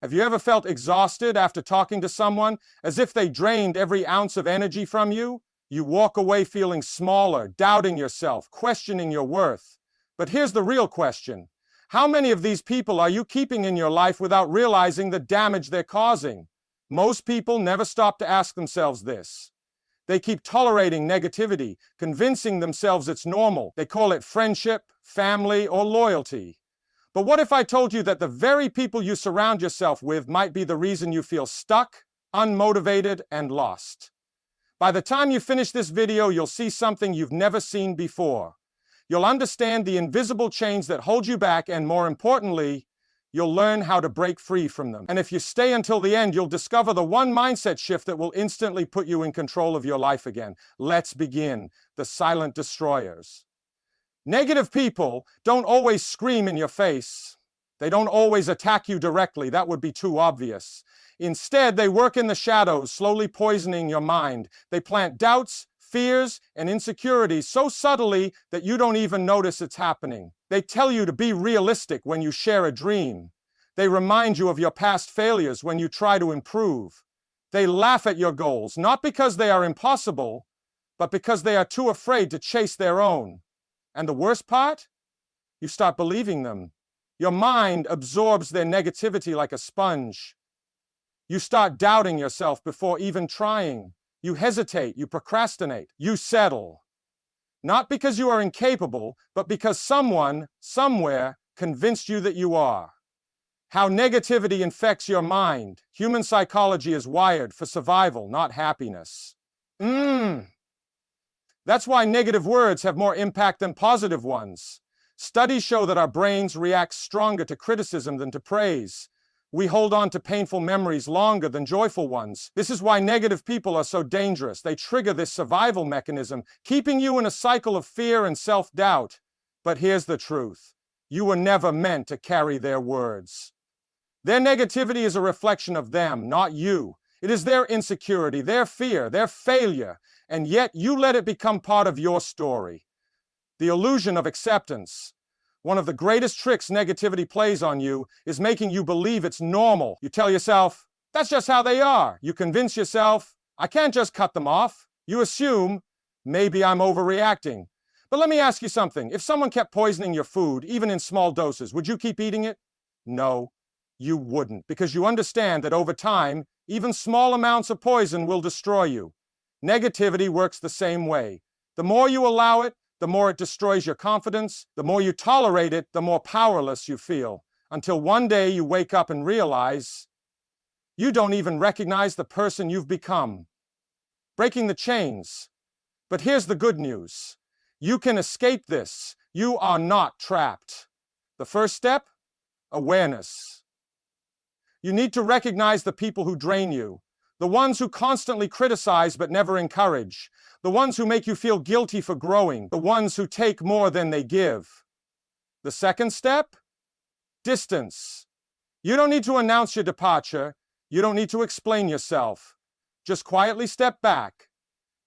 Have you ever felt exhausted after talking to someone, as if they drained every ounce of energy from you? You walk away feeling smaller, doubting yourself, questioning your worth. But here's the real question. How many of these people are you keeping in your life without realizing the damage they're causing? Most people never stop to ask themselves this. They keep tolerating negativity, convincing themselves it's normal. They call it friendship, family, or loyalty. But what if I told you that the very people you surround yourself with might be the reason you feel stuck, unmotivated, and lost? By the time you finish this video, you'll see something you've never seen before. You'll understand the invisible chains that hold you back, and more importantly, you'll learn how to break free from them. And if you stay until the end, you'll discover the one mindset shift that will instantly put you in control of your life again. Let's begin. The silent destroyers. Negative people don't always scream in your face. They don't always attack you directly. That would be too obvious. Instead, they work in the shadows, slowly poisoning your mind. They plant doubts, fears, and insecurities so subtly that you don't even notice it's happening. They tell you to be realistic when you share a dream. They remind you of your past failures when you try to improve. They laugh at your goals, not because they are impossible, but because they are too afraid to chase their own. And the worst part? You start believing them. Your mind absorbs their negativity like a sponge. You start doubting yourself before even trying. You hesitate, you procrastinate, you settle. Not because you are incapable, but because someone, somewhere, convinced you that you are. How negativity infects your mind. Human psychology is wired for survival, not happiness. That's why negative words have more impact than positive ones. Studies show that our brains react stronger to criticism than to praise. We hold on to painful memories longer than joyful ones. This is why negative people are so dangerous. They trigger this survival mechanism, keeping you in a cycle of fear and self-doubt. But here's the truth. You were never meant to carry their words. Their negativity is a reflection of them, not you. It is their insecurity, their fear, their failure, and yet you let it become part of your story. The illusion of acceptance. One of the greatest tricks negativity plays on you is making you believe it's normal. You tell yourself, that's just how they are. You convince yourself, I can't just cut them off. You assume, maybe I'm overreacting. But let me ask you something. If someone kept poisoning your food, even in small doses, would you keep eating it? No, you wouldn't, because you understand that over time, even small amounts of poison will destroy you. Negativity works the same way. The more you allow it, the more it destroys your confidence. The more you tolerate it, the more powerless you feel. Until one day you wake up and realize you don't even recognize the person you've become. Breaking the chains. But here's the good news. You can escape this. You are not trapped. The first step? Awareness. You need to recognize the people who drain you. The ones who constantly criticize but never encourage. The ones who make you feel guilty for growing. The ones who take more than they give. The second step? Distance. You don't need to announce your departure. You don't need to explain yourself. Just quietly step back.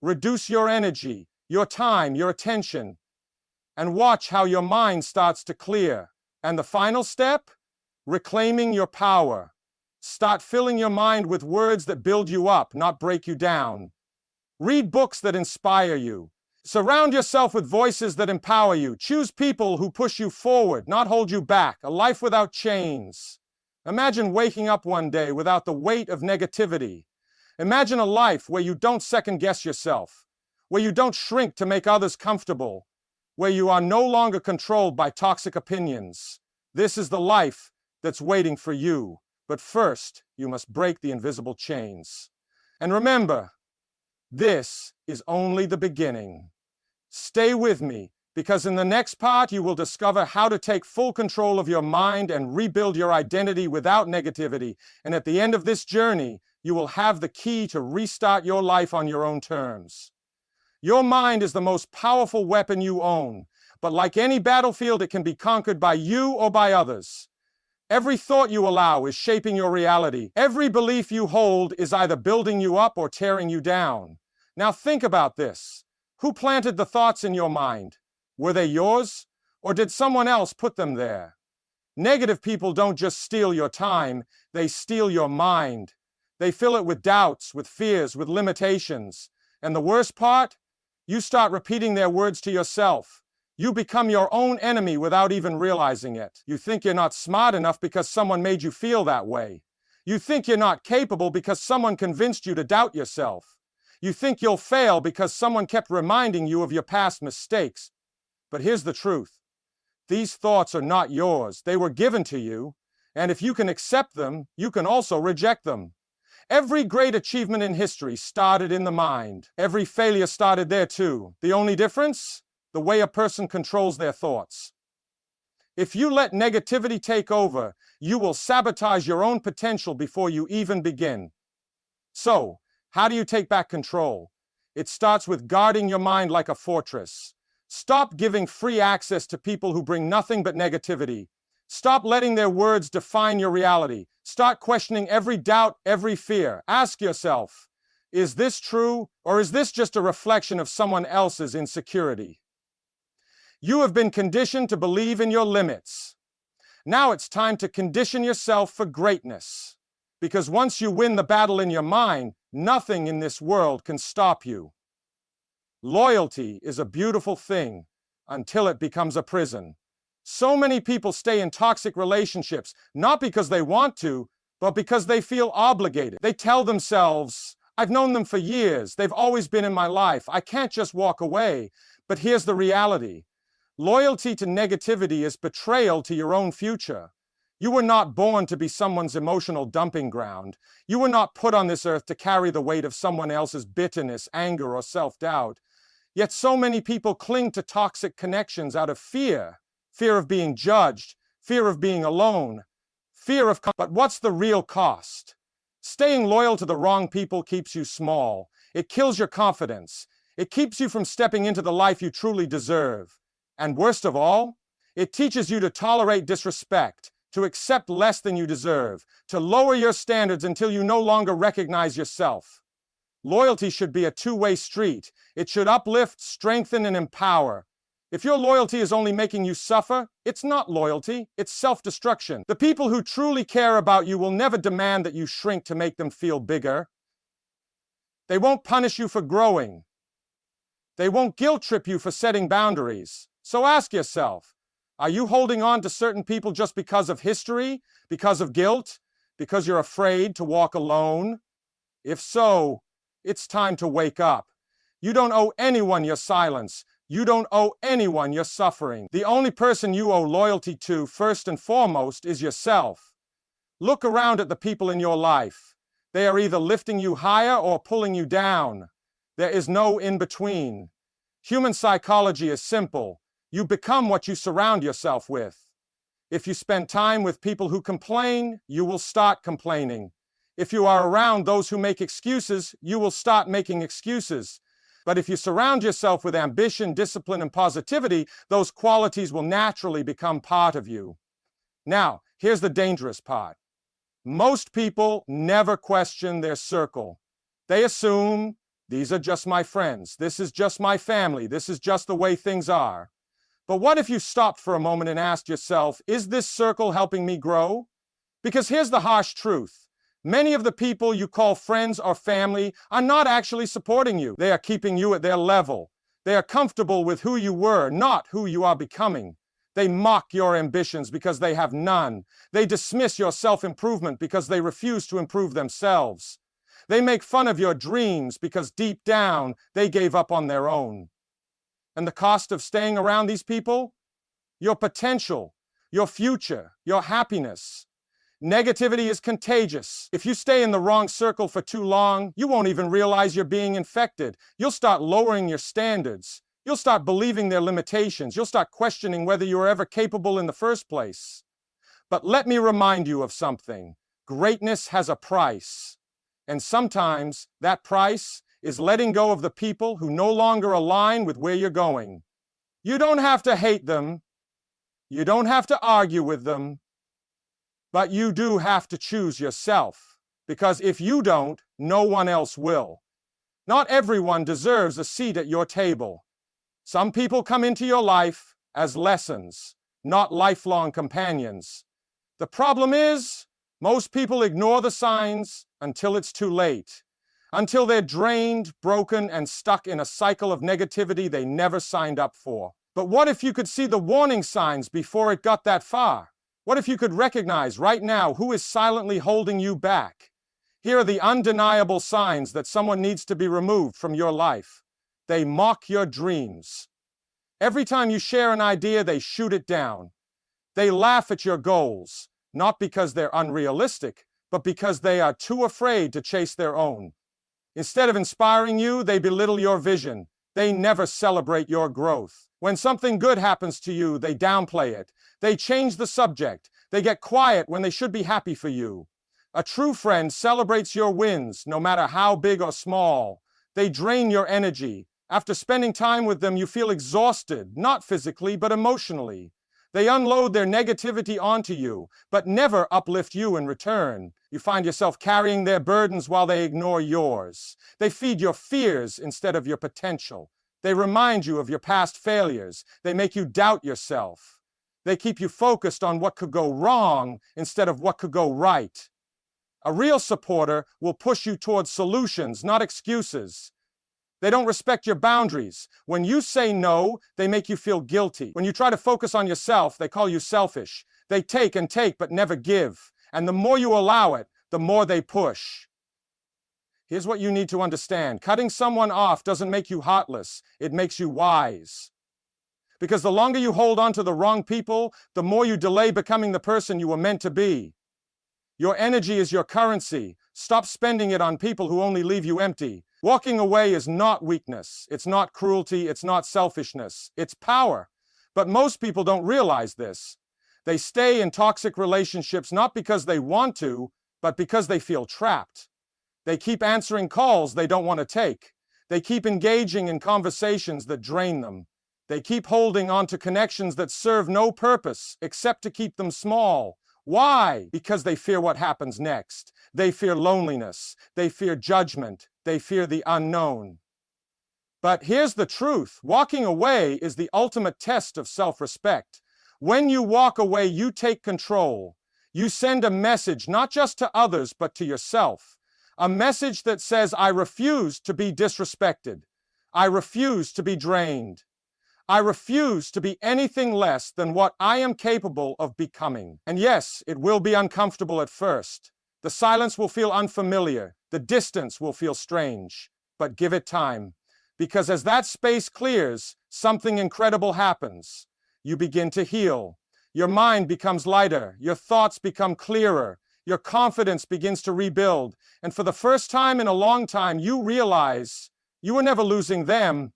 Reduce your energy, your time, your attention, and watch how your mind starts to clear. And the final step? Reclaiming your power. Start filling your mind with words that build you up, not break you down. Read books that inspire you. Surround yourself with voices that empower you. Choose people who push you forward, not hold you back. A life without chains. Imagine waking up one day without the weight of negativity. Imagine a life where you don't second-guess yourself, where you don't shrink to make others comfortable, where you are no longer controlled by toxic opinions. This is the life that's waiting for you. But first, you must break the invisible chains. And remember, this is only the beginning. Stay with me, because in the next part, you will discover how to take full control of your mind and rebuild your identity without negativity. And at the end of this journey, you will have the key to restart your life on your own terms. Your mind is the most powerful weapon you own, but like any battlefield, it can be conquered by you or by others. Every thought you allow is shaping your reality. Every belief you hold is either building you up or tearing you down. Now think about this. Who planted the thoughts in your mind? Were they yours, or did someone else put them there? Negative people don't just steal your time, they steal your mind. They fill it with doubts, with fears, with limitations. And the worst part? You start repeating their words to yourself. You become your own enemy without even realizing it. You think you're not smart enough because someone made you feel that way. You think you're not capable because someone convinced you to doubt yourself. You think you'll fail because someone kept reminding you of your past mistakes. But here's the truth. These thoughts are not yours. They were given to you. And if you can accept them, you can also reject them. Every great achievement in history started in the mind. Every failure started there too. The only difference? The way a person controls their thoughts. If you let negativity take over, you will sabotage your own potential before you even begin. So, how do you take back control? It starts with guarding your mind like a fortress. Stop giving free access to people who bring nothing but negativity. Stop letting their words define your reality. Start questioning every doubt, every fear. Ask yourself, is this true, or is this just a reflection of someone else's insecurity? You have been conditioned to believe in your limits. Now it's time to condition yourself for greatness. Because once you win the battle in your mind, nothing in this world can stop you. Loyalty is a beautiful thing until it becomes a prison. So many people stay in toxic relationships, not because they want to, but because they feel obligated. They tell themselves, I've known them for years, they've always been in my life, I can't just walk away. But here's the reality. Loyalty to negativity is betrayal to your own future. You were not born to be someone's emotional dumping ground. You were not put on this earth to carry the weight of someone else's bitterness, anger, or self-doubt. Yet so many people cling to toxic connections out of fear. Fear of being judged, fear of being alone, but what's the real cost? Staying loyal to the wrong people keeps you small. It kills your confidence. It keeps you from stepping into the life you truly deserve. And worst of all, it teaches you to tolerate disrespect, to accept less than you deserve, to lower your standards until you no longer recognize yourself. Loyalty should be a two-way street. It should uplift, strengthen, and empower. If your loyalty is only making you suffer, it's not loyalty, it's self-destruction. The people who truly care about you will never demand that you shrink to make them feel bigger. They won't punish you for growing. They won't guilt-trip you for setting boundaries. So ask yourself, are you holding on to certain people just because of history, because of guilt, because you're afraid to walk alone? If so, it's time to wake up. You don't owe anyone your silence. You don't owe anyone your suffering. The only person you owe loyalty to, first and foremost, is yourself. Look around at the people in your life. They are either lifting you higher or pulling you down. There is no in-between. Human psychology is simple. You become what you surround yourself with. If you spend time with people who complain, you will start complaining. If you are around those who make excuses, you will start making excuses. But if you surround yourself with ambition, discipline, and positivity, those qualities will naturally become part of you. Now, here's the dangerous part. Most people never question their circle. They assume, these are just my friends, this is just my family, this is just the way things are. But what if you stopped for a moment and asked yourself, is this circle helping me grow? Because here's the harsh truth. Many of the people you call friends or family are not actually supporting you. They are keeping you at their level. They are comfortable with who you were, not who you are becoming. They mock your ambitions because they have none. They dismiss your self-improvement because they refuse to improve themselves. They make fun of your dreams because deep down they gave up on their own. And the cost of staying around these people? Your potential, your future, your happiness. Negativity is contagious. If you stay in the wrong circle for too long, you won't even realize you're being infected. You'll start lowering your standards. You'll start believing their limitations. You'll start questioning whether you were ever capable in the first place. But let me remind you of something. Greatness has a price. And sometimes that price is letting go of the people who no longer align with where you're going. You don't have to hate them. You don't have to argue with them. But you do have to choose yourself, because if you don't, no one else will. Not everyone deserves a seat at your table. Some people come into your life as lessons. not lifelong companions. The problem is, most people ignore the signs until it's too late, until they're drained, broken, and stuck in a cycle of negativity they never signed up for. But what if you could see the warning signs before it got that far? What if you could recognize right now who is silently holding you back? Here are the undeniable signs that someone needs to be removed from your life. They mock your dreams. Every time you share an idea, they shoot it down. They laugh at your goals, not because they're unrealistic, but because they are too afraid to chase their own. Instead of inspiring you, they belittle your vision. They never celebrate your growth. When something good happens to you, they downplay it. They change the subject. They get quiet when they should be happy for you. A true friend celebrates your wins, no matter how big or small. They drain your energy. After spending time with them, you feel exhausted, not physically, but emotionally. They unload their negativity onto you, but never uplift you in return. You find yourself carrying their burdens while they ignore yours. They feed your fears instead of your potential. They remind you of your past failures. They make you doubt yourself. They keep you focused on what could go wrong instead of what could go right. A real supporter will push you towards solutions, not excuses. They don't respect your boundaries. When you say no, they make you feel guilty. When you try to focus on yourself, they call you selfish. They take and take but never give. And the more you allow it, the more they push. Here's what you need to understand. Cutting someone off doesn't make you heartless. It makes you wise. Because the longer you hold on to the wrong people, the more you delay becoming the person you were meant to be. Your energy is your currency. Stop spending it on people who only leave you empty. Walking away is not weakness. It's not cruelty. It's not selfishness. It's power. But most people don't realize this. They stay in toxic relationships not because they want to, but because they feel trapped. They keep answering calls they don't want to take. They keep engaging in conversations that drain them. They keep holding on to connections that serve no purpose except to keep them small. Why? Because they fear what happens next. They fear loneliness. They fear judgment. They fear the unknown. But here's the truth. Walking away is the ultimate test of self-respect. When you walk away, you take control. You send a message not just to others, but to yourself. A message that says, I refuse to be disrespected. I refuse to be drained. I refuse to be anything less than what I am capable of becoming. And yes, it will be uncomfortable at first. The silence will feel unfamiliar. The distance will feel strange. But give it time. Because as that space clears, something incredible happens. You begin to heal. Your mind becomes lighter. Your thoughts become clearer. Your confidence begins to rebuild. And for the first time in a long time, you realize you were never losing them.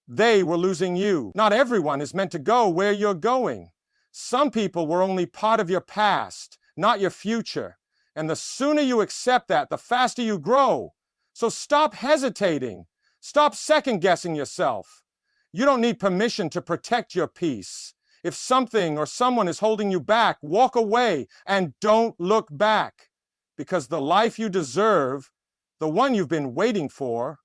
They were losing you. Not everyone is meant to go where you're going. Some people were only part of your past, not your future. And the sooner you accept that, the faster you grow. So stop hesitating. Stop second-guessing yourself. You don't need permission to protect your peace. If something or someone is holding you back, walk away and don't look back. Because the life you deserve, the one you've been waiting for,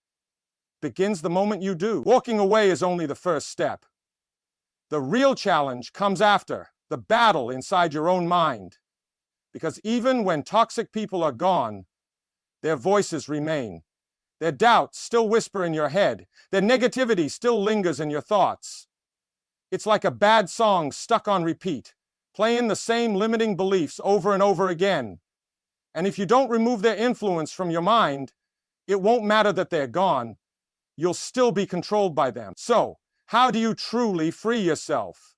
begins the moment you do. Walking away is only the first step. The real challenge comes after, the battle inside your own mind. Because even when toxic people are gone, their voices remain. Their doubts still whisper in your head. Their negativity still lingers in your thoughts. It's like a bad song stuck on repeat, playing the same limiting beliefs over and over again. And if you don't remove their influence from your mind, it won't matter that they're gone. You'll still be controlled by them. So, how do you truly free yourself?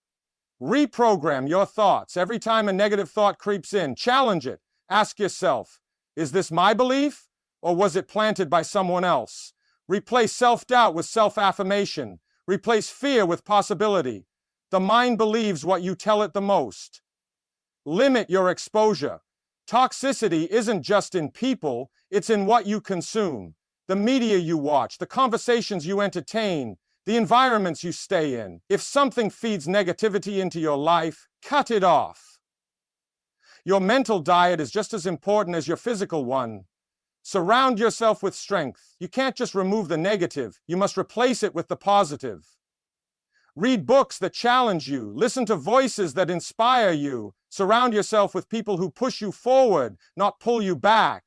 Reprogram your thoughts. Every time a negative thought creeps in, challenge it. Ask yourself, is this my belief, or was it planted by someone else? Replace self-doubt with self-affirmation. Replace fear with possibility. The mind believes what you tell it the most. Limit your exposure. Toxicity isn't just in people, it's in what you consume. The media you watch, the conversations you entertain, the environments you stay in. If something feeds negativity into your life, cut it off. Your mental diet is just as important as your physical one. Surround yourself with strength. You can't just remove the negative, you must replace it with the positive. Read books that challenge you. Listen to voices that inspire you. Surround yourself with people who push you forward, not pull you back.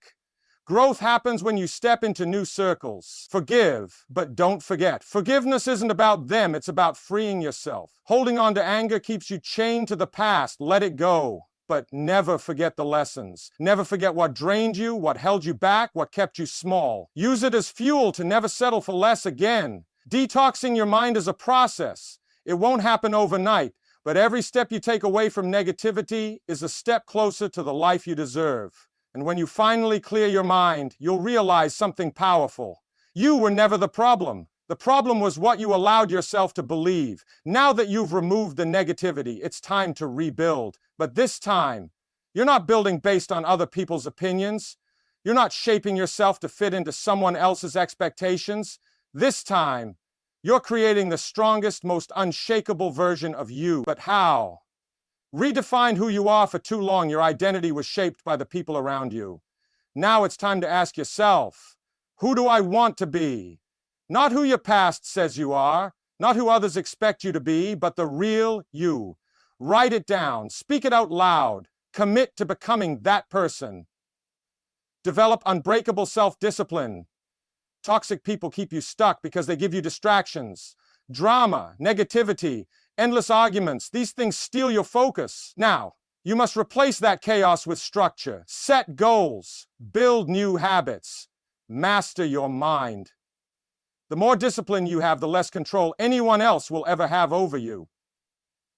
Growth happens when you step into new circles. Forgive, but don't forget. Forgiveness isn't about them, it's about freeing yourself. Holding on to anger keeps you chained to the past. Let it go. But never forget the lessons. Never forget what drained you, what held you back, what kept you small. Use it as fuel to never settle for less again. Detoxing your mind is a process. It won't happen overnight, but every step you take away from negativity is a step closer to the life you deserve. And when you finally clear your mind, you'll realize something powerful. You were never the problem. The problem was what you allowed yourself to believe. Now that you've removed the negativity, it's time to rebuild. But this time, you're not building based on other people's opinions. You're not shaping yourself to fit into someone else's expectations. This time, you're creating the strongest, most unshakable version of you. But how? Redefined who you are for too long, your identity was shaped by the people around you. Now it's time to ask yourself, who do I want to be? Not who your past says you are, not who others expect you to be, but the real you. Write it down, speak it out loud, commit to becoming that person. Develop unbreakable self-discipline. Toxic people keep you stuck because they give you distractions. Drama, negativity, endless arguments, these things steal your focus. Now, you must replace that chaos with structure. Set goals, build new habits, master your mind. The more discipline you have, the less control anyone else will ever have over you.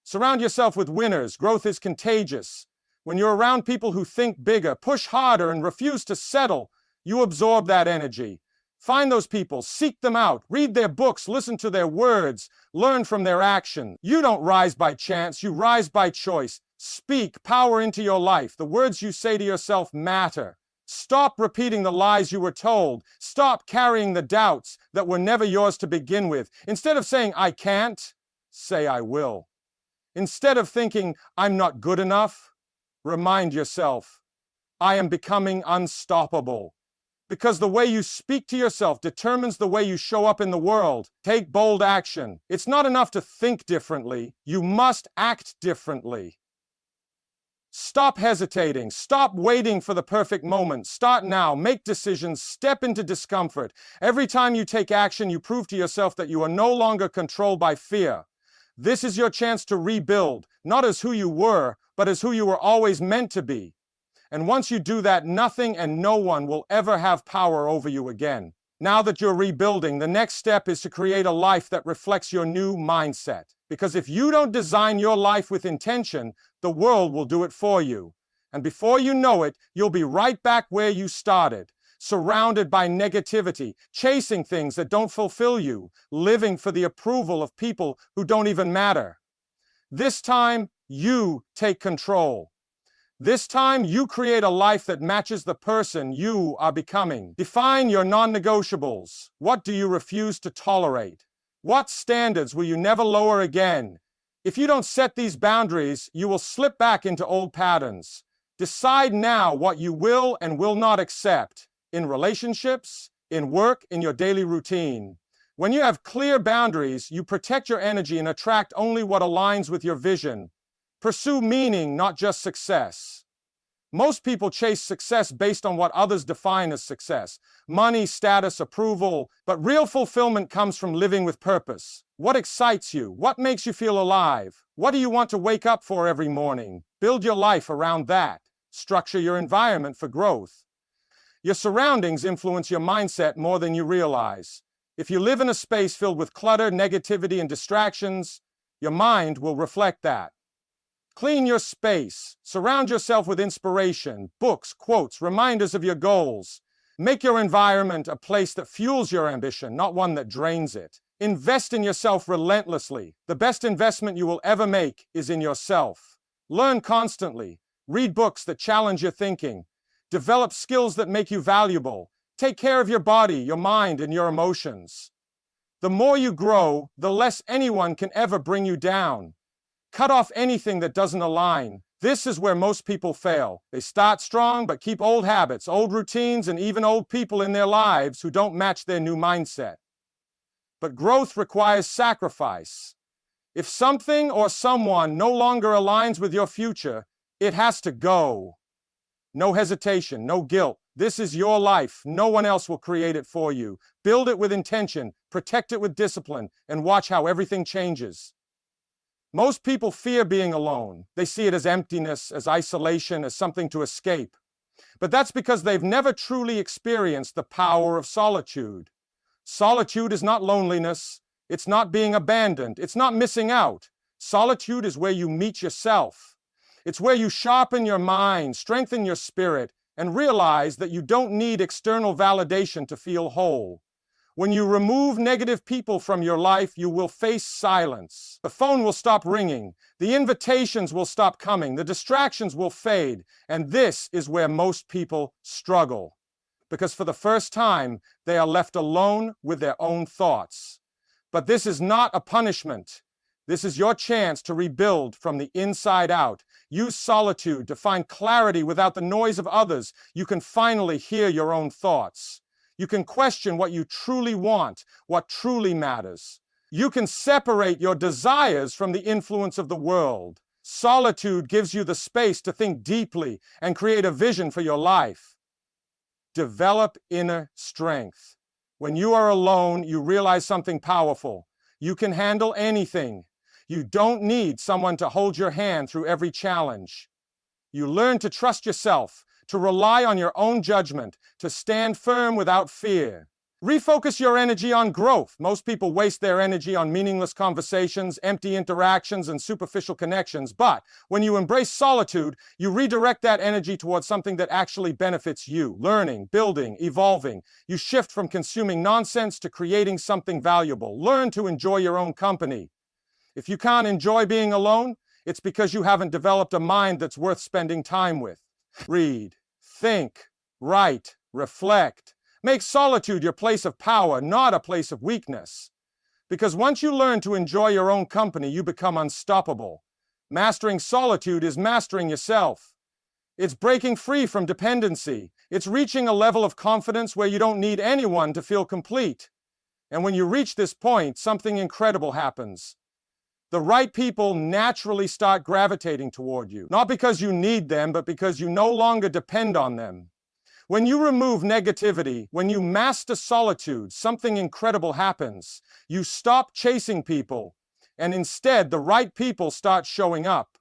Surround yourself with winners. Growth is contagious. When you're around people who think bigger, push harder, and refuse to settle, you absorb that energy. Find those people, seek them out, read their books, listen to their words, learn from their action. You don't rise by chance, you rise by choice. Speak power into your life. The words you say to yourself matter. Stop repeating the lies you were told. Stop carrying the doubts that were never yours to begin with. Instead of saying, I can't, say I will. Instead of thinking, I'm not good enough, remind yourself, I am becoming unstoppable. Because the way you speak to yourself determines the way you show up in the world. Take bold action. It's not enough to think differently. You must act differently. Stop hesitating. Stop waiting for the perfect moment. Start now. Make decisions. Step into discomfort. Every time you take action, you prove to yourself that you are no longer controlled by fear. This is your chance to rebuild, not as who you were, but as who you were always meant to be. And once you do that, nothing and no one will ever have power over you again. Now that you're rebuilding, the next step is to create a life that reflects your new mindset. Because if you don't design your life with intention, the world will do it for you. And before you know it, you'll be right back where you started, surrounded by negativity, chasing things that don't fulfill you, living for the approval of people who don't even matter. This time, you take control. This time, you create a life that matches the person you are becoming. Define your non-negotiables. What do you refuse to tolerate? What standards will you never lower again? If you don't set these boundaries, you will slip back into old patterns. Decide now what you will and will not accept in relationships, in work, in your daily routine. When you have clear boundaries, you protect your energy and attract only what aligns with your vision. Pursue meaning, not just success. Most people chase success based on what others define as success. Money, status, approval. But real fulfillment comes from living with purpose. What excites you? What makes you feel alive? What do you want to wake up for every morning? Build your life around that. Structure your environment for growth. Your surroundings influence your mindset more than you realize. If you live in a space filled with clutter, negativity, and distractions, your mind will reflect that. Clean your space. Surround yourself with inspiration, books, quotes, reminders of your goals. Make your environment a place that fuels your ambition, not one that drains it. Invest in yourself relentlessly. The best investment you will ever make is in yourself. Learn constantly. Read books that challenge your thinking. Develop skills that make you valuable. Take care of your body, your mind, and your emotions. The more you grow, the less anyone can ever bring you down. Cut off anything that doesn't align. This is where most people fail. They start strong, but keep old habits, old routines, and even old people in their lives who don't match their new mindset. But growth requires sacrifice. If something or someone no longer aligns with your future, it has to go. No hesitation, no guilt. This is your life. No one else will create it for you. Build it with intention, protect it with discipline, and watch how everything changes. Most people fear being alone. They see it as emptiness, as isolation, as something to escape. But that's because they've never truly experienced the power of solitude. Solitude is not loneliness. It's not being abandoned. It's not missing out. Solitude is where you meet yourself. It's where you sharpen your mind, strengthen your spirit, and realize that you don't need external validation to feel whole. When you remove negative people from your life, you will face silence. The phone will stop ringing. The invitations will stop coming. The distractions will fade. And this is where most people struggle. Because for the first time, they are left alone with their own thoughts. But this is not a punishment. This is your chance to rebuild from the inside out. Use solitude to find clarity without the noise of others. You can finally hear your own thoughts. You can question what you truly want, what truly matters. You can separate your desires from the influence of the world. Solitude gives you the space to think deeply and create a vision for your life. Develop inner strength. When you are alone, you realize something powerful. You can handle anything. You don't need someone to hold your hand through every challenge. You learn to trust yourself, to rely on your own judgment, to stand firm without fear. Refocus your energy on growth. Most people waste their energy on meaningless conversations, empty interactions, and superficial connections. But when you embrace solitude, you redirect that energy towards something that actually benefits you. Learning, building, evolving. You shift from consuming nonsense to creating something valuable. Learn to enjoy your own company. If you can't enjoy being alone, it's because you haven't developed a mind that's worth spending time with. Read, think, write, reflect. Make solitude your place of power, not a place of weakness. Because once you learn to enjoy your own company, you become unstoppable. Mastering solitude is mastering yourself. It's breaking free from dependency. It's reaching a level of confidence where you don't need anyone to feel complete. And when you reach this point, something incredible happens. The right people naturally start gravitating toward you, not because you need them, but because you no longer depend on them. When you remove negativity, when you master solitude, something incredible happens. You stop chasing people, and instead the right people start showing up.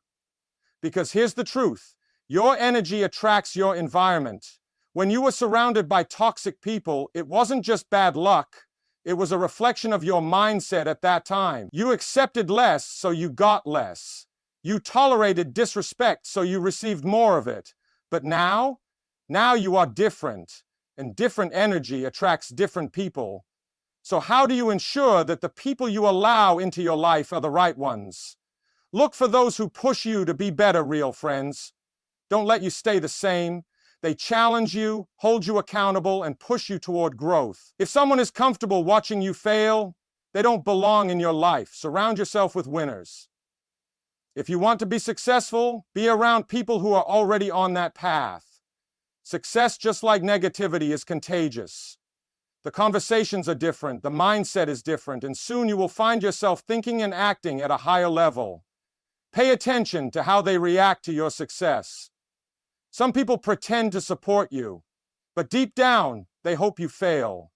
Because here's the truth, your energy attracts your environment. When you were surrounded by toxic people, it wasn't just bad luck. It was a reflection of your mindset at that time. You accepted less, so you got less. You tolerated disrespect, so you received more of it. But now you are different, and different energy attracts different people. So how do you ensure that the people you allow into your life are the right ones? Look for those who push you to be better, real friends. Don't let you stay the same. They challenge you, hold you accountable, and push you toward growth. If someone is comfortable watching you fail, they don't belong in your life. Surround yourself with winners. If you want to be successful, be around people who are already on that path. Success, just like negativity, is contagious. The conversations are different, the mindset is different, and soon you will find yourself thinking and acting at a higher level. Pay attention to how they react to your success. Some people pretend to support you, but deep down, they hope you fail.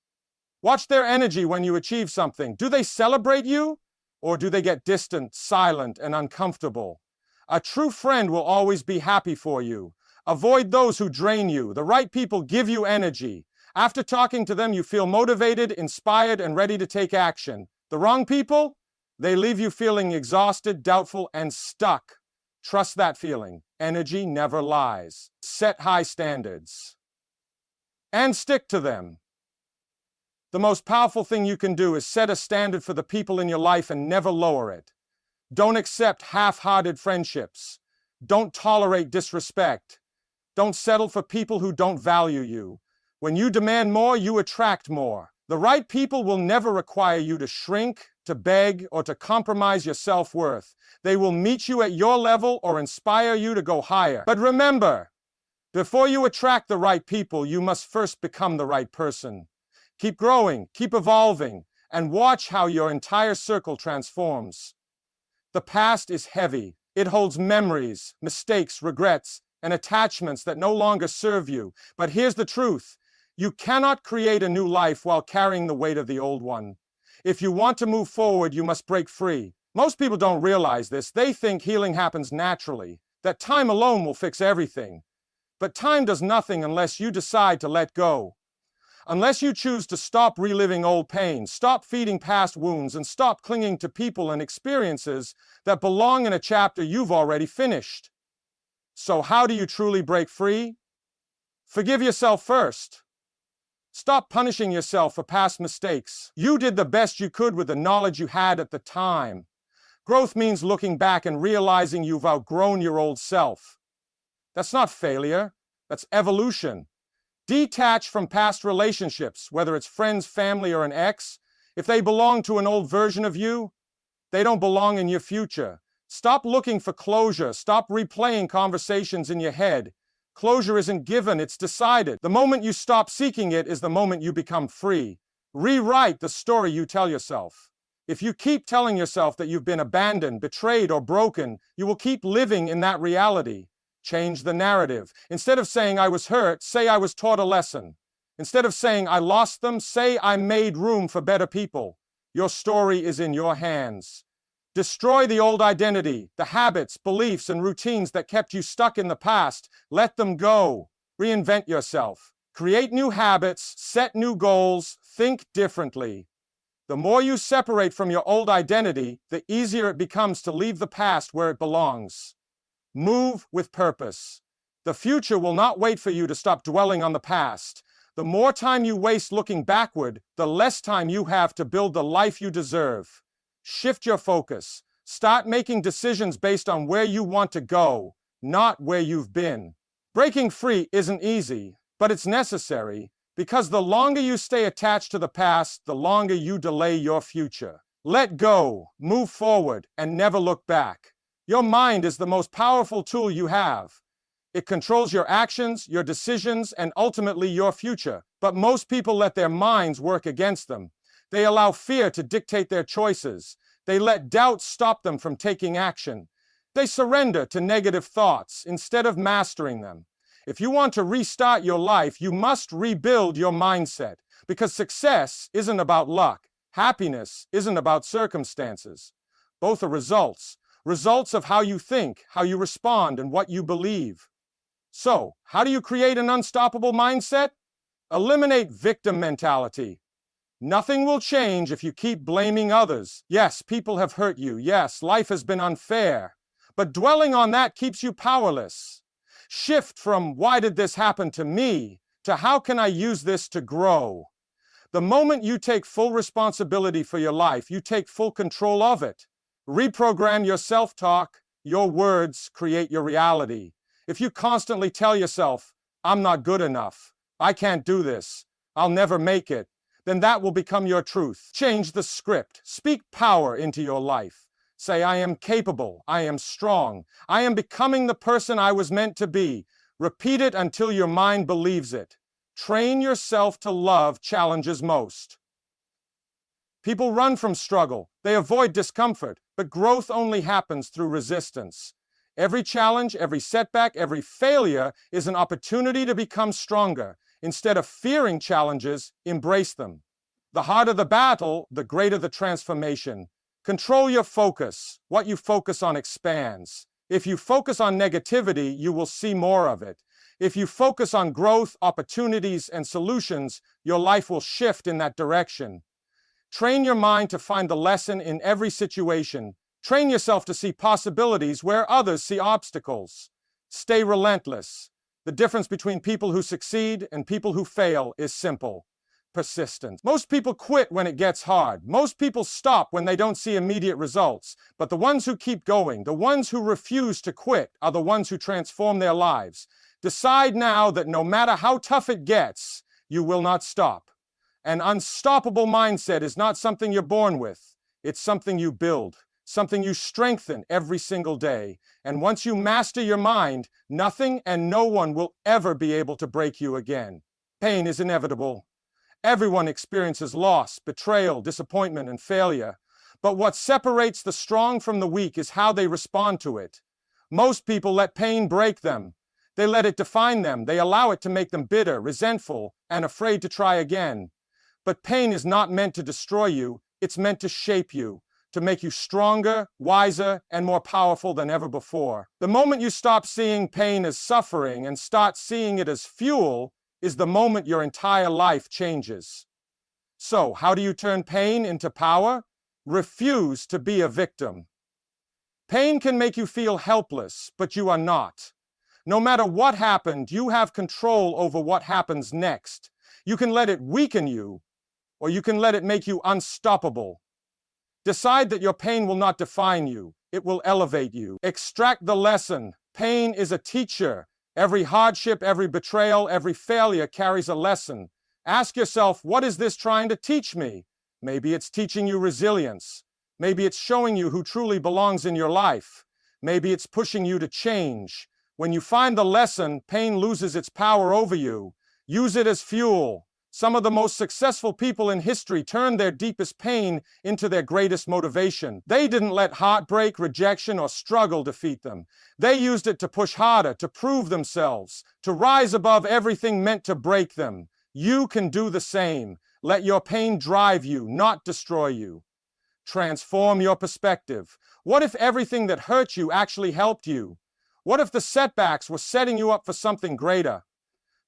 Watch their energy when you achieve something. Do they celebrate you, or do they get distant, silent, and uncomfortable? A true friend will always be happy for you. Avoid those who drain you. The right people give you energy. After talking to them, you feel motivated, inspired, and ready to take action. The wrong people? They leave you feeling exhausted, doubtful, and stuck. Trust that feeling. Energy never lies. Set high standards. And stick to them. The most powerful thing you can do is set a standard for the people in your life and never lower it. Don't accept half-hearted friendships. Don't tolerate disrespect. Don't settle for people who don't value you. When you demand more, you attract more. The right people will never require you to shrink, to beg, or to compromise your self-worth. They will meet you at your level or inspire you to go higher. But remember, before you attract the right people, you must first become the right person. Keep growing, keep evolving, and watch how your entire circle transforms. The past is heavy. It holds memories, mistakes, regrets, and attachments that no longer serve you. But here's the truth. You cannot create a new life while carrying the weight of the old one. If you want to move forward, you must break free. Most people don't realize this. They think healing happens naturally, that time alone will fix everything. But time does nothing unless you decide to let go. Unless you choose to stop reliving old pain, stop feeding past wounds, and stop clinging to people and experiences that belong in a chapter you've already finished. So how do you truly break free? Forgive yourself first. Stop punishing yourself for past mistakes. You did the best you could with the knowledge you had at the time. Growth means looking back and realizing you've outgrown your old self. That's not failure, that's evolution. Detach from past relationships, whether it's friends, family, or an ex. If they belong to an old version of you, they don't belong in your future. Stop looking for closure. Stop replaying conversations in your head. Closure isn't given, it's decided. The moment you stop seeking it is the moment you become free. Rewrite the story you tell yourself. If you keep telling yourself that you've been abandoned, betrayed, or broken, you will keep living in that reality. Change the narrative. Instead of saying I was hurt, say I was taught a lesson. Instead of saying I lost them, say I made room for better people. Your story is in your hands. Destroy the old identity, the habits, beliefs, and routines that kept you stuck in the past. Let them go. Reinvent yourself. Create new habits, set new goals, think differently. The more you separate from your old identity, the easier it becomes to leave the past where it belongs. Move with purpose. The future will not wait for you to stop dwelling on the past. The more time you waste looking backward, the less time you have to build the life you deserve. Shift your focus. Start making decisions based on where you want to go, not where you've been. Breaking free isn't easy, but it's necessary, because the longer you stay attached to the past, the longer you delay your future. Let go, move forward, and never look back. Your mind is the most powerful tool you have. It controls your actions, your decisions, and ultimately your future. But most people let their minds work against them. They allow fear to dictate their choices. They let doubt stop them from taking action. They surrender to negative thoughts instead of mastering them. If you want to restart your life, you must rebuild your mindset, because success isn't about luck. Happiness isn't about circumstances. Both are results. Results of how you think, how you respond, and what you believe. So, how do you create an unstoppable mindset? Eliminate victim mentality. Nothing will change if you keep blaming others. Yes, people have hurt you. Yes, life has been unfair. But dwelling on that keeps you powerless. Shift from "why did this happen to me" to "how can I use this to grow?" The moment you take full responsibility for your life, you take full control of it. Reprogram your self-talk. Your words create your reality. If you constantly tell yourself, "I'm not good enough," "I can't do this," "I'll never make it," then that will become your truth. Change the script. Speak power into your life. Say, "I am capable. I am strong. I am becoming the person I was meant to be." Repeat it until your mind believes it. Train yourself to love challenges most. People run from struggle. They avoid discomfort. But growth only happens through resistance. Every challenge, every setback, every failure is an opportunity to become stronger. Instead of fearing challenges, embrace them. The harder the battle, the greater the transformation. Control your focus. What you focus on expands. If you focus on negativity, you will see more of it. If you focus on growth, opportunities, and solutions, your life will shift in that direction. Train your mind to find the lesson in every situation. Train yourself to see possibilities where others see obstacles. Stay relentless. The difference between people who succeed and people who fail is simple: persistence. Most people quit when it gets hard. Most people stop when they don't see immediate results. But the ones who keep going, the ones who refuse to quit, are the ones who transform their lives. Decide now that no matter how tough it gets, you will not stop. An unstoppable mindset is not something you're born with. It's something you build, something you strengthen every single day. And once you master your mind, nothing and no one will ever be able to break you again. Pain is inevitable. Everyone experiences loss, betrayal, disappointment, and failure. But what separates the strong from the weak is how they respond to it. Most people let pain break them. They let it define them. They allow it to make them bitter, resentful, and afraid to try again. But pain is not meant to destroy you. It's meant to shape you, to make you stronger, wiser, and more powerful than ever before. The moment you stop seeing pain as suffering and start seeing it as fuel is the moment your entire life changes. So, how do you turn pain into power? Refuse to be a victim. Pain can make you feel helpless, but you are not. No matter what happened, you have control over what happens next. You can let it weaken you, or you can let it make you unstoppable. Decide that your pain will not define you. It will elevate you. Extract the lesson. Pain is a teacher. Every hardship, every betrayal, every failure carries a lesson. Ask yourself, what is this trying to teach me? Maybe it's teaching you resilience. Maybe it's showing you who truly belongs in your life. Maybe it's pushing you to change. When you find the lesson, pain loses its power over you. Use it as fuel. Some of the most successful people in history turned their deepest pain into their greatest motivation. They didn't let heartbreak, rejection, or struggle defeat them. They used it to push harder, to prove themselves, to rise above everything meant to break them. You can do the same. Let your pain drive you, not destroy you. Transform your perspective. What if everything that hurt you actually helped you? What if the setbacks were setting you up for something greater?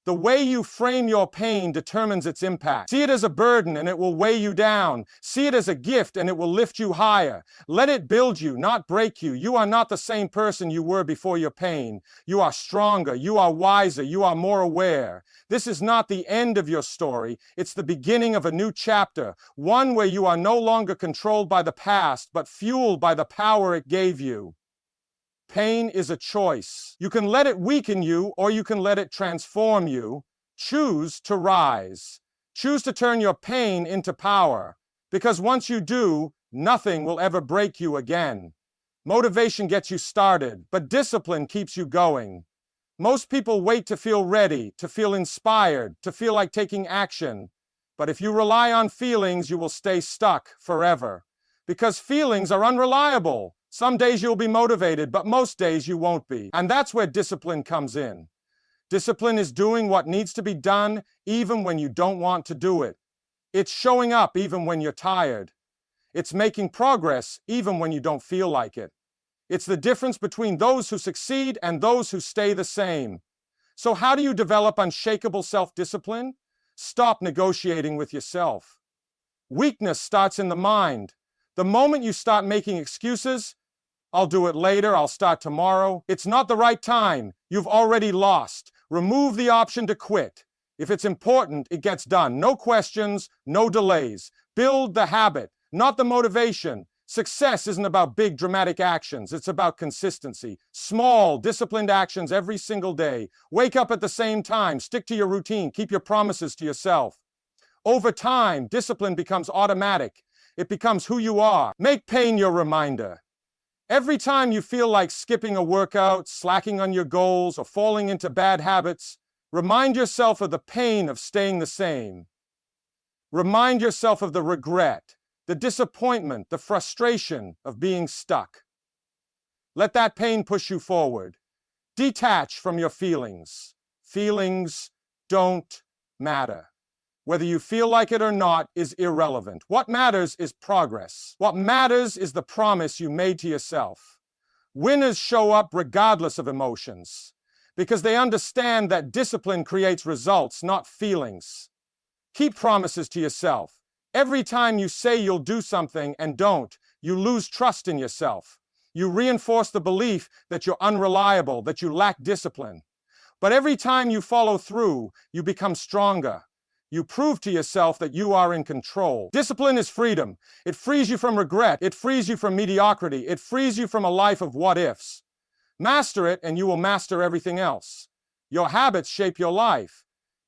The way you frame your pain determines its impact. See it as a burden and it will weigh you down. See it as a gift and it will lift you higher. Let it build you, not break you. You are not the same person you were before your pain. You are stronger, you are wiser, you are more aware. This is not the end of your story. It's the beginning of a new chapter, one where you are no longer controlled by the past, but fueled by the power it gave you. Pain is a choice. You can let it weaken you or you can let it transform you. Choose to rise. Choose to turn your pain into power. Because once you do, nothing will ever break you again. Motivation gets you started, but discipline keeps you going. Most people wait to feel ready, to feel inspired, to feel like taking action. But if you rely on feelings, you will stay stuck forever. Because feelings are unreliable. Some days you'll be motivated, but most days you won't be. And that's where discipline comes in. Discipline is doing what needs to be done even when you don't want to do it. It's showing up even when you're tired. It's making progress even when you don't feel like it. It's the difference between those who succeed and those who stay the same. So how do you develop unshakable self-discipline? Stop negotiating with yourself. Weakness starts in the mind. The moment you start making excuses, I'll do it later, I'll start tomorrow. It's not the right time. You've already lost. Remove the option to quit. If it's important, it gets done. No questions, no delays. Build the habit, not the motivation. Success isn't about big dramatic actions. It's about consistency. Small, disciplined actions every single day. Wake up at the same time. Stick to your routine. Keep your promises to yourself. Over time, discipline becomes automatic. It becomes who you are. Make pain your reminder. Every time you feel like skipping a workout, slacking on your goals, or falling into bad habits, remind yourself of the pain of staying the same. Remind yourself of the regret, the disappointment, the frustration of being stuck. Let that pain push you forward. Detach from your feelings. Feelings don't matter. Whether you feel like it or not is irrelevant. What matters is progress. What matters is the promise you made to yourself. Winners show up regardless of emotions because they understand that discipline creates results, not feelings. Keep promises to yourself. Every time you say you'll do something and don't, you lose trust in yourself. You reinforce the belief that you're unreliable, that you lack discipline. But every time you follow through, you become stronger. You prove to yourself that you are in control. Discipline is freedom. It frees you from regret. It frees you from mediocrity. It frees you from a life of what-ifs. Master it and you will master everything else. Your habits shape your life.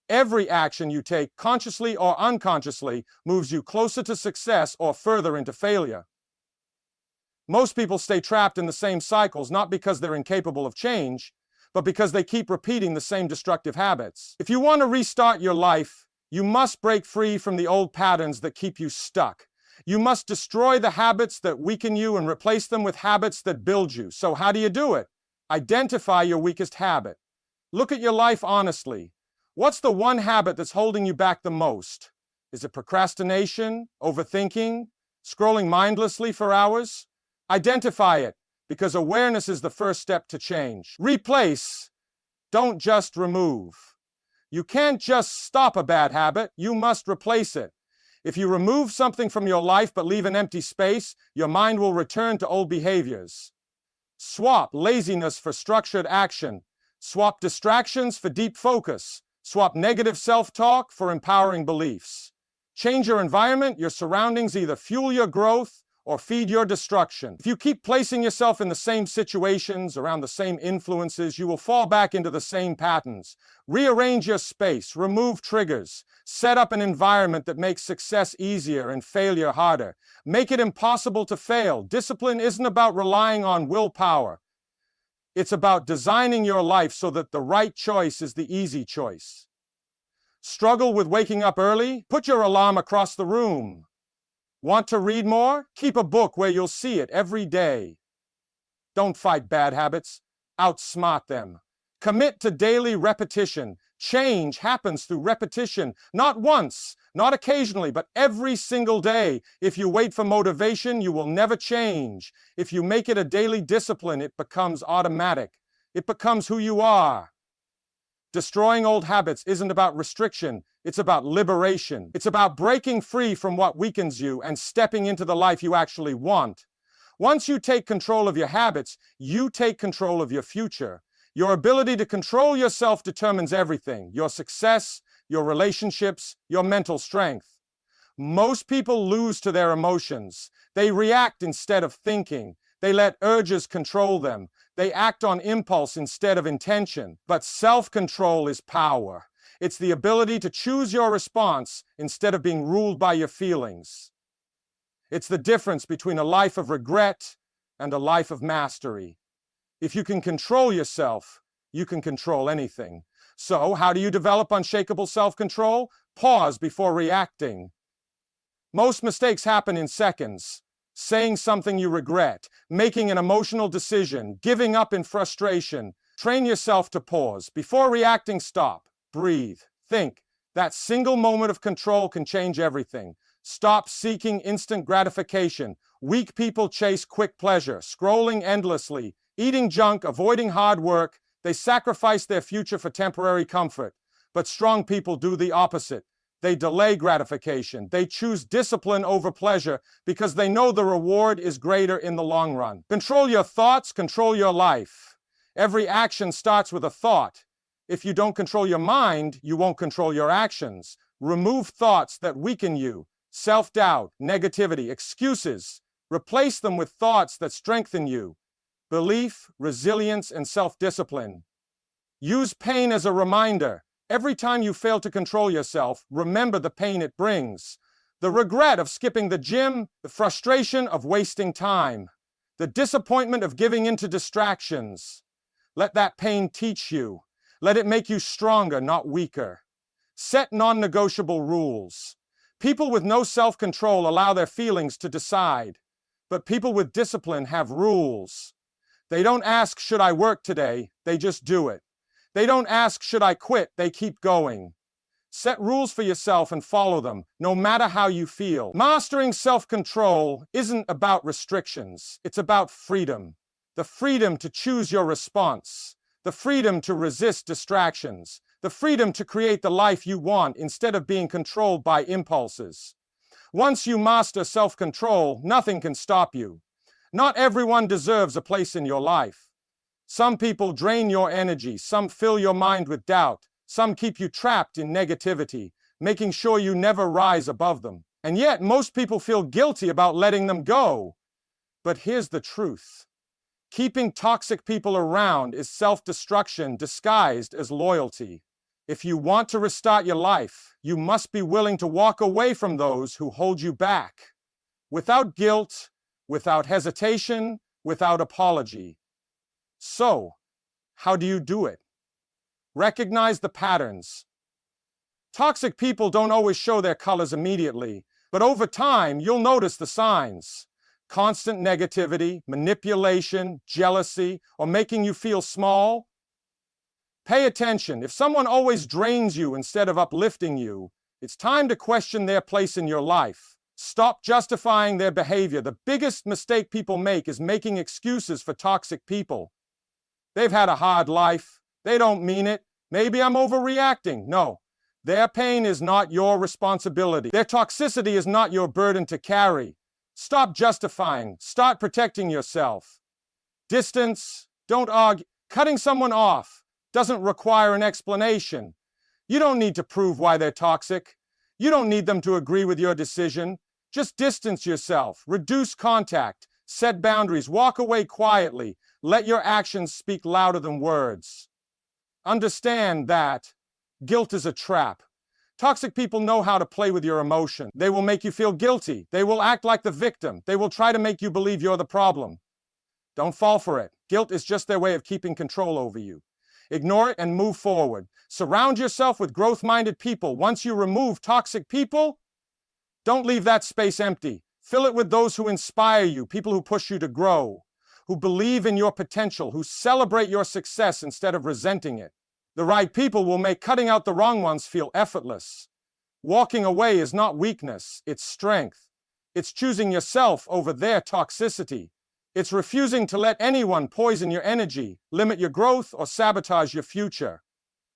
Every action you take, consciously or unconsciously, moves you closer to success or further into failure. Most people stay trapped in the same cycles not because they're incapable of change, but because they keep repeating the same destructive habits. If you want to restart your life, you must break free from the old patterns that keep you stuck. You must destroy the habits that weaken you and replace them with habits that build you. So how do you do it? Identify your weakest habit. Look at your life honestly. What's the one habit that's holding you back the most? Is it procrastination, overthinking, scrolling mindlessly for hours? Identify it, because awareness is the first step to change. Replace, don't just remove. You can't just stop a bad habit, you must replace it. If you remove something from your life but leave an empty space, your mind will return to old behaviors. Swap laziness for structured action. Swap distractions for deep focus. Swap negative self-talk for empowering beliefs. Change your environment. Your surroundings either fuel your growth or feed your destruction. If you keep placing yourself in the same situations, around the same influences, you will fall back into the same patterns. Rearrange your space, remove triggers, set up an environment that makes success easier and failure harder. Make it impossible to fail. Discipline isn't about relying on willpower. It's about designing your life so that the right choice is the easy choice. Struggle with waking up early? Put your alarm across the room. Want to read more? Keep a book where you'll see it every day. Don't fight bad habits. Outsmart them. Commit to daily repetition. Change happens through repetition. Not once, not occasionally, but every single day. If you wait for motivation, you will never change. If you make it a daily discipline, it becomes automatic. It becomes who you are. Destroying old habits isn't about restriction, it's about liberation. It's about breaking free from what weakens you and stepping into the life you actually want. Once you take control of your habits, you take control of your future. Your ability to control yourself determines everything: your success, your relationships, your mental strength. Most people lose to their emotions. They react instead of thinking. They let urges control them. They act on impulse instead of intention. But self-control is power. It's the ability to choose your response instead of being ruled by your feelings. It's the difference between a life of regret and a life of mastery. If you can control yourself, you can control anything. So, how do you develop unshakable self-control? Pause before reacting. Most mistakes happen in seconds. Saying something you regret, making an emotional decision, giving up in frustration. Train yourself to pause. Before reacting, stop. Breathe. Think. That single moment of control can change everything. Stop seeking instant gratification. Weak people chase quick pleasure, scrolling endlessly, eating junk, avoiding hard work. They sacrifice their future for temporary comfort. But strong people do the opposite. They delay gratification. They choose discipline over pleasure because they know the reward is greater in the long run. Control your thoughts, control your life. Every action starts with a thought. If you don't control your mind, you won't control your actions. Remove thoughts that weaken you. Self-doubt, negativity, excuses. Replace them with thoughts that strengthen you. Belief, resilience, and self-discipline. Use pain as a reminder. Every time you fail to control yourself, remember the pain it brings. The regret of skipping the gym, the frustration of wasting time, the disappointment of giving in to distractions. Let that pain teach you. Let it make you stronger, not weaker. Set non-negotiable rules. People with no self-control allow their feelings to decide, but people with discipline have rules. They don't ask, should I work today? They just do it. They don't ask, should I quit? They keep going. Set rules for yourself and follow them, no matter how you feel. Mastering self-control isn't about restrictions. It's about freedom. The freedom to choose your response. The freedom to resist distractions. The freedom to create the life you want instead of being controlled by impulses. Once you master self-control, nothing can stop you. Not everyone deserves a place in your life. Some people drain your energy, some fill your mind with doubt, some keep you trapped in negativity, making sure you never rise above them. And yet, most people feel guilty about letting them go. But here's the truth. Keeping toxic people around is self-destruction disguised as loyalty. If you want to restart your life, you must be willing to walk away from those who hold you back. Without guilt, without hesitation, without apology. So, how do you do it? Recognize the patterns. Toxic people don't always show their colors immediately, But over time, you'll notice the signs. Constant negativity, manipulation, jealousy, or making you feel small. Pay attention. If someone always drains you instead of uplifting you, it's time to question their place in your life. Stop justifying their behavior. The biggest mistake people make is making excuses for toxic people. They've had a hard life. They don't mean it. Maybe I'm overreacting. No. Their pain is not your responsibility. Their toxicity is not your burden to carry. Stop justifying. Start protecting yourself. Distance. Don't argue. Cutting someone off doesn't require an explanation. You don't need to prove why they're toxic. You don't need them to agree with your decision. Just distance yourself. Reduce contact. Set boundaries. Walk away quietly. Let your actions speak louder than words. Understand that guilt is a trap. Toxic people know how to play with your emotion. They will make you feel guilty. They will act like the victim. They will try to make you believe you're the problem. Don't fall for it. Guilt is just their way of keeping control over you. Ignore it and move forward. Surround yourself with growth-minded people. Once you remove toxic people, don't leave that space empty. Fill it with those who inspire you, people who push you to grow, who believe in your potential, who celebrate your success instead of resenting it. The right people will make cutting out the wrong ones feel effortless. Walking away is not weakness, it's strength. It's choosing yourself over their toxicity. It's refusing to let anyone poison your energy, limit your growth, or sabotage your future.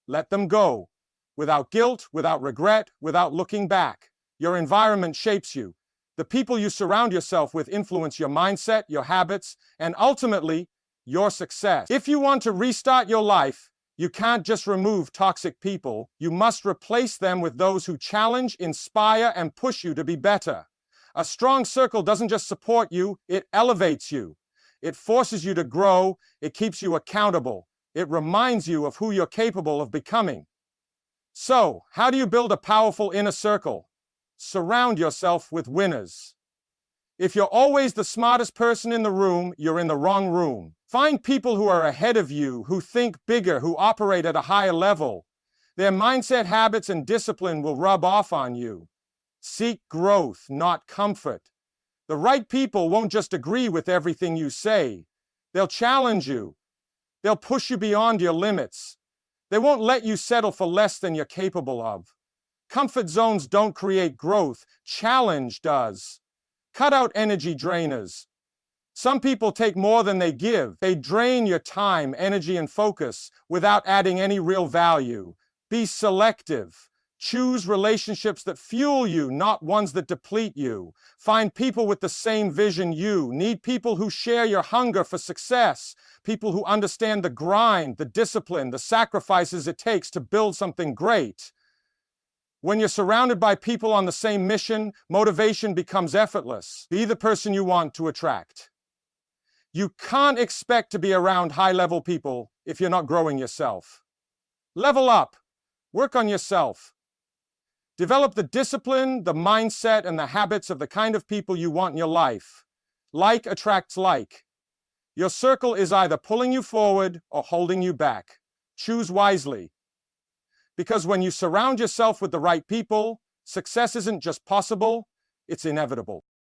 Let them go. Without guilt, without regret, without looking back. Your environment shapes you. The people you surround yourself with influence your mindset, your habits, and ultimately, your success. If you want to restart your life, you can't just remove toxic people. You must replace them with those who challenge, inspire, and push you to be better. A strong circle doesn't just support you, it elevates you. It forces you to grow, it keeps you accountable. It reminds you of who you're capable of becoming. So, how do you build a powerful inner circle? Surround yourself with winners. If you're always the smartest person in the room, you're in the wrong room. Find people who are ahead of you, who think bigger, who operate at a higher level. Their mindset, habits, and discipline will rub off on you. Seek growth, not comfort. The right people won't just agree with everything you say. They'll challenge you. They'll push you beyond your limits. They won't let you settle for less than you're capable of. Comfort zones don't create growth. Challenge does. Cut out energy drainers. Some people take more than they give. They drain your time, energy, and focus without adding any real value. Be selective. Choose relationships that fuel you, not ones that deplete you. Find people with the same vision you. Need people who share your hunger for success. People who understand the grind, the discipline, the sacrifices it takes to build something great. When you're surrounded by people on the same mission, motivation becomes effortless. Be the person you want to attract. You can't expect to be around high-level people if you're not growing yourself. Level up. Work on yourself. Develop the discipline, the mindset, and the habits of the kind of people you want in your life. Like attracts like. Your circle is either pulling you forward or holding you back. Choose wisely. Because when you surround yourself with the right people, success isn't just possible, it's inevitable.